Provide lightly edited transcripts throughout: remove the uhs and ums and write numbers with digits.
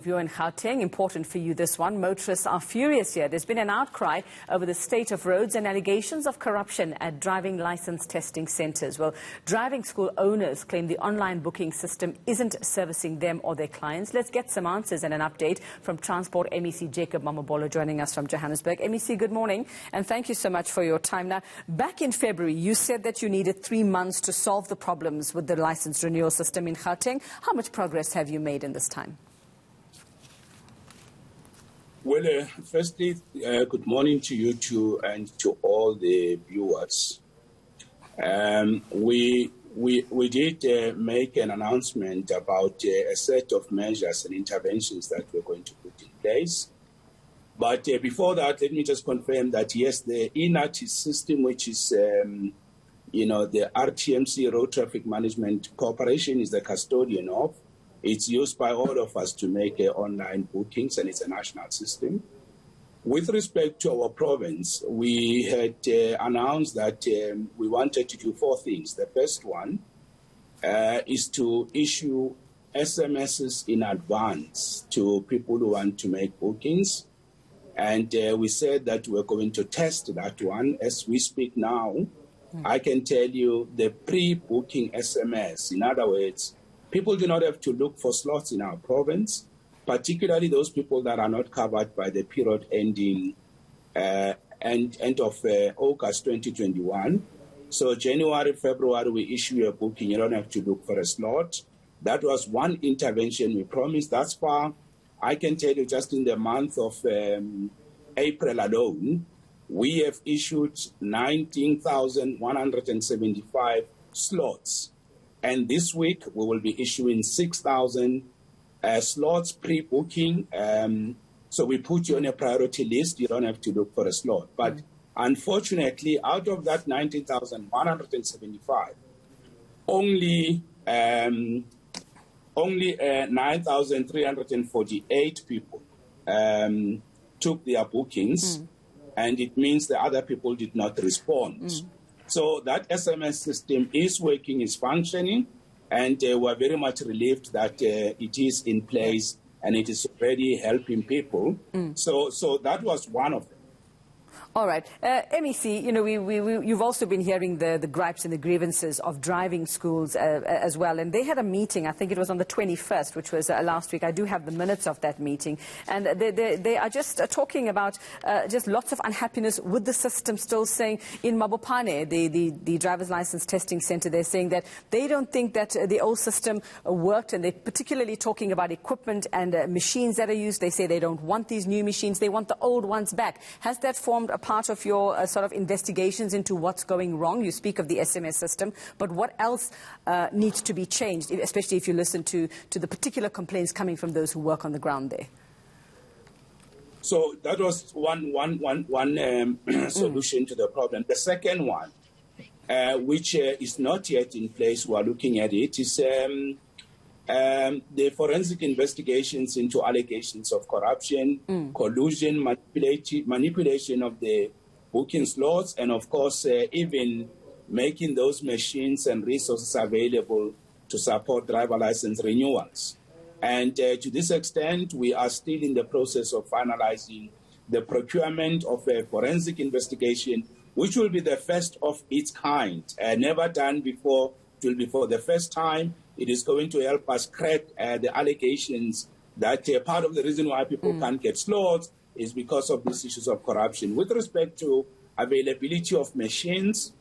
You're in Gauteng, important for you this one. Motorists are furious here. There's been an outcry over the state of roads and allegations of corruption at driving license testing centres. Well, driving school owners claim the online booking system isn't servicing them or their clients. Let's get some answers and an update from Transport MEC Jacob Mamabolo joining us from Johannesburg. MEC, good morning and thank you so much for your time. Now, back in February, you said that you needed 3 months to solve the problems with the license renewal system in Gauteng. How much progress have you made in this time? Well, firstly, good morning to you two and to all the viewers. We did make an announcement about a set of measures and interventions that we're going to put in place. But before that, let me just confirm that, yes, the eNATIS system, which is, the RTMC, Road Traffic Management Corporation, is the custodian of. It's used by all of us to make online bookings, and it's a national system. With respect to our province, we had announced that we wanted to do 4 things. The first one is to issue SMSs in advance to people who want to make bookings. And we said that we're going to test that one. As we speak now, I can tell you the pre-booking SMS, in other words, people do not have to look for slots in our province, particularly those people that are not covered by the period ending end of August 2021. So January, February, we issue a booking. You don't have to look for a slot. That was one intervention we promised. Thus far, I can tell you just in the month of April alone, we have issued 19,175 slots. And this week, we will be issuing 6,000 slots pre-booking. So we put you on a priority list. You don't have to look for a slot. But unfortunately, out of that 19,175, only 9,348 people took their bookings. And it means the other people did not respond. So that SMS system is working, is functioning, and we're very much relieved that it is in place and it is already helping people. So that was one of them. All right. MEC, you've also been hearing the gripes and the grievances of driving schools as well. And they had a meeting, I think it was on the 21st, which was last week. I do have the minutes of that meeting. And they are just talking about just lots of unhappiness with the system, still saying in Mabopane, the driver's license testing center, they're saying that they don't think that the old system worked. And they're particularly talking about equipment and machines that are used. They say they don't want these new machines. They want the old ones back. Has that formed a part of your sort of investigations into what's going wrong? You speak of the SMS system, but what else needs to be changed, especially if you listen to the particular complaints coming from those who work on the ground there? So that was one solution to the problem. The second one, which is not yet in place, we are looking at it, is the forensic investigations into allegations of corruption, collusion, manipulation of the booking slots, and of course, even making those machines and resources available to support driver license renewals. And to this extent, we are still in the process of finalizing the procurement of a forensic investigation, which will be the first of its kind, never done before. It will be for the first time. It is going to help us crack the allegations that part of the reason why people can't get slots is because of these issues of corruption. With respect to availability of machines,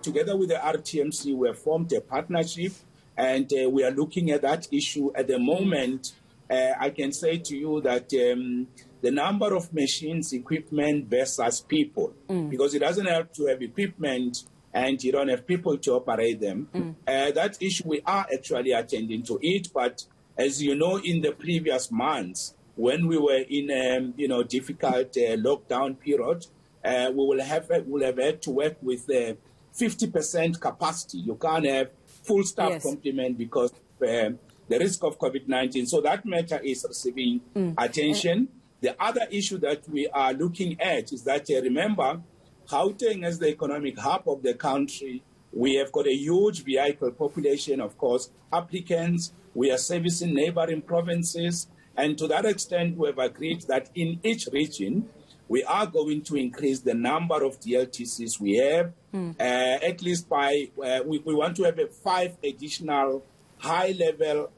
together with the RTMC, we have formed a partnership, and we are looking at that issue at the moment. I can say to you that the number of machines, equipment versus people, because it doesn't help to have equipment and you don't have people to operate them. That issue, we are actually attending to it. But as you know, in the previous months, when we were in a difficult lockdown period, we will have had to work with 50% capacity. You can't have full staff complement because of the risk of COVID-19. So that matter is receiving attention. The other issue that we are looking at is that, remember, Gauteng as the economic hub of the country, we have got a huge vehicle population, of course, applicants. We are servicing neighboring provinces. And to that extent, we have agreed that in each region, we are going to increase the number of DLTCs we have, at least by, we want to have 5 additional high-level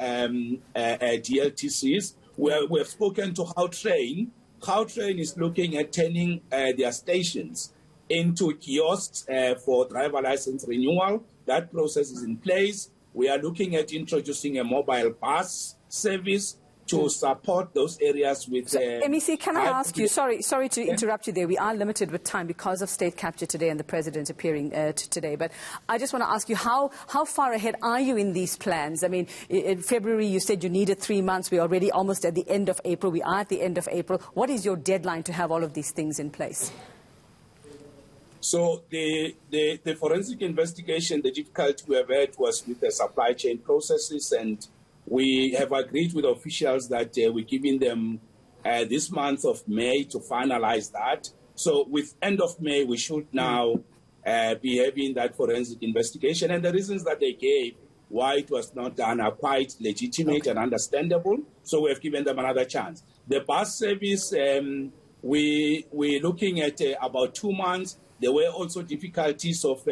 DLTCs. We have spoken to Gautrain. Gautrain is looking at turning their stations into kiosks for driver license renewal. That process is in place. We are looking at introducing a mobile bus service to support those areas with... MEC, can I ask you, sorry to interrupt you there. We are limited with time because of state capture today and the President appearing today. But I just want to ask you, how far ahead are you in these plans? I mean, in February you said you needed 3 months. We're already almost at the end of April. We are at the end of April. What is your deadline to have all of these things in place? So the forensic investigation, the difficulty we have had was with the supply chain processes, and we have agreed with officials that we're giving them this month of May to finalize that. So with end of May, we should now be having that forensic investigation. And the reasons that they gave why it was not done are quite legitimate and understandable. So we have given them another chance. The bus service, we're looking at about 2 months. There were also difficulties of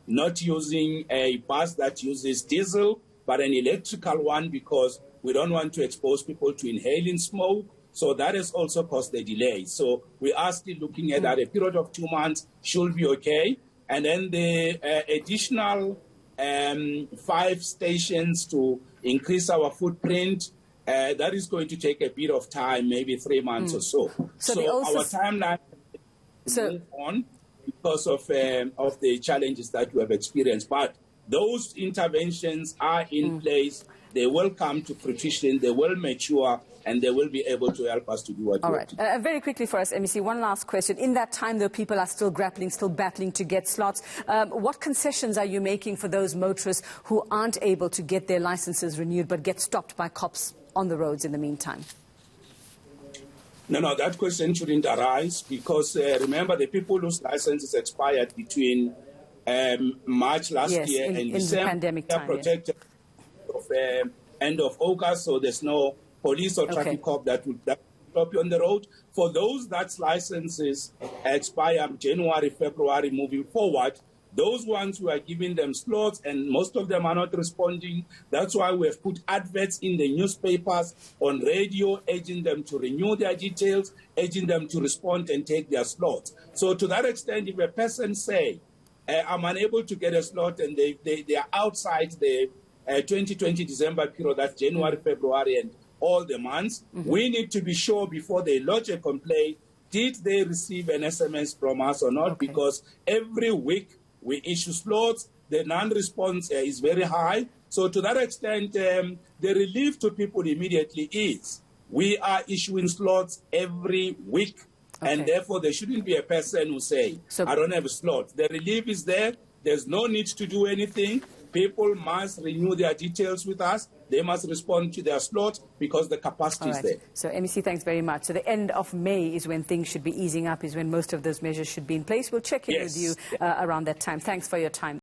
not using a bus that uses diesel, but an electrical one, because we don't want to expose people to inhaling smoke. So that has also caused the delay. So we are still looking at that. A period of 2 months should be okay. And then the additional 5 stations to increase our footprint, that is going to take a bit of time, maybe 3 months or so. So our timeline will move on because of the challenges that we have experienced. But those interventions are in place. They will come to fruition. They will mature, and they will be able to help us to do what we want to do. Very quickly for us, MEC, one last question. In that time, though, people are still grappling, still battling to get slots. What concessions are you making for those motorists who aren't able to get their licenses renewed but get stopped by cops on the roads in the meantime? No, that question shouldn't arise because, remember, the people whose licenses expired between March last year and December, the pandemic time, protected of end of August, so there's no police or traffic cop that will stop you on the road. For those that's licenses expire January, February moving forward, those ones we are giving them slots, and most of them are not responding. That's why we have put adverts in the newspapers, on radio, urging them to renew their details, urging them to respond and take their slots. So to that extent, if a person say, I'm unable to get a slot, and they are outside the 2020 December period, that's January, February, and all the months, we need to be sure before they lodge a complaint, did they receive an SMS from us or not? Because every week we issue slots, the non-response is very high. So to that extent, the relief to people immediately is we are issuing slots every week. And therefore, there shouldn't be a person who say, I don't have a slot. The relief is there. There's no need to do anything. People must renew their details with us. They must respond to their slot because the capacity is there. So, MEC, thanks very much. So the end of May is when things should be easing up, is when most of those measures should be in place. We'll check in with you around that time. Thanks for your time.